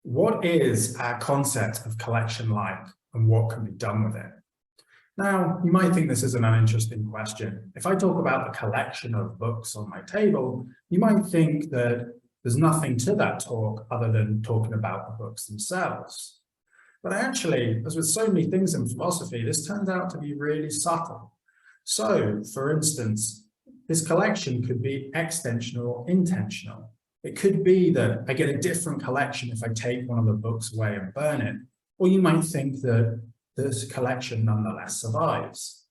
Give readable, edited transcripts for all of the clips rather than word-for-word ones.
What is our concept of collection like, and what can be done with it? Now, you might think this is an uninteresting question. If I talk about the collection of books on my table, you might think that there's nothing to that talk other than talking about the books themselves. But actually, as with so many things in philosophy, this turns out to be really subtle. So, for instance, this collection could be extensional or intentional. It could be that I get a different collection if I take one of the books away and burn it. Or you might think that this collection nonetheless survives.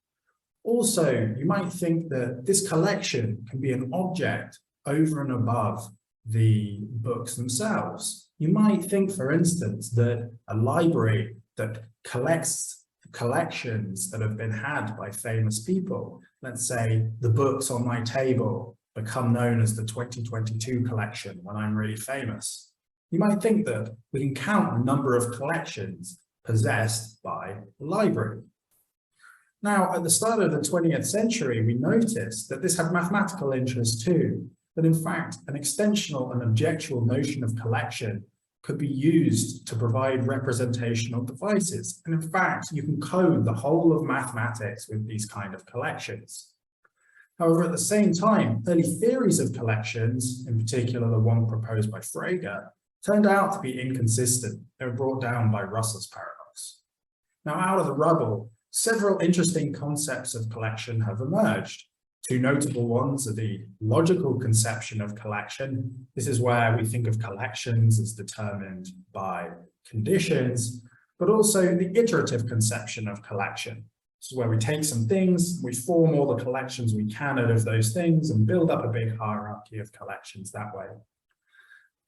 Also, you might think that this collection can be an object over and above the books themselves. You might think, for instance, that a library that collects collections that have been had by famous people, let's say the books on my table become known as the 2022 collection when I'm really famous. You might think that we can count the number of collections possessed by the library. Now, at the start of the 20th century, we noticed that this had mathematical interest too, that in fact, an extensional and objectual notion of collection could be used to provide representational devices. And in fact, you can code the whole of mathematics with these kind of collections. However, at the same time, early theories of collections, in particular the one proposed by Frege, turned out to be inconsistent. They were brought down by Russell's paradox. Now, out of the rubble, several interesting concepts of collection have emerged. Two notable ones are the logical conception of collection. This is where we think of collections as determined by conditions, but also the iterative conception of collection. This is where we take some things, we form all the collections we can out of those things and build up a big hierarchy of collections that way.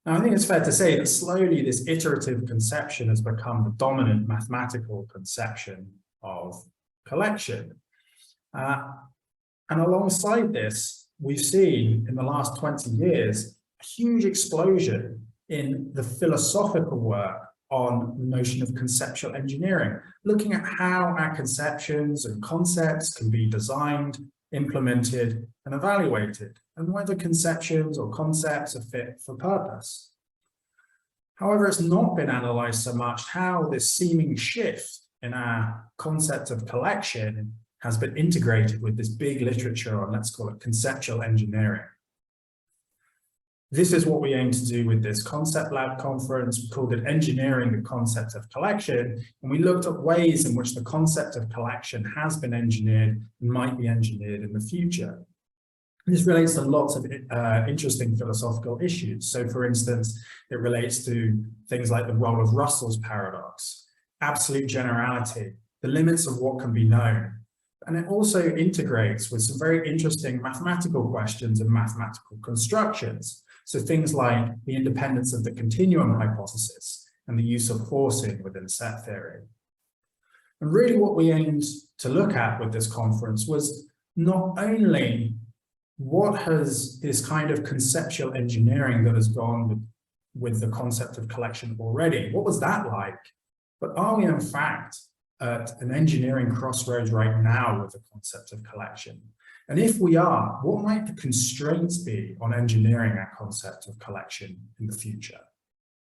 Now, I think it's fair to say that slowly this iterative conception has become the dominant mathematical conception of collection. And alongside this, we've seen in the last 20 years a huge explosion in the philosophical work on the notion of conceptual engineering, looking at how our conceptions and concepts can be designed, implemented, and evaluated, and whether conceptions or concepts are fit for purpose. However, it's not been analyzed so much how this seeming shift in our concept of collection has been integrated with this big literature on, let's call it, conceptual engineering. This is what we aim to do with this Concept Lab conference. We called it Engineering the Concept of Collection, and we looked at ways in which the concept of collection has been engineered and might be engineered in the future. This relates to lots of interesting philosophical issues. So, for instance, it relates to things like the role of Russell's paradox, absolute generality, the limits of what can be known. And it also integrates with some very interesting mathematical questions and mathematical constructions. So things like the independence of the continuum hypothesis and the use of forcing within set theory. And really what we aimed to look at with this conference was not only what has this kind of conceptual engineering that has gone with the concept of collection already, what was that like? But are we in fact at an engineering crossroads right now with the concept of collection? And if we are, what might the constraints be on engineering our concept of collection in the future?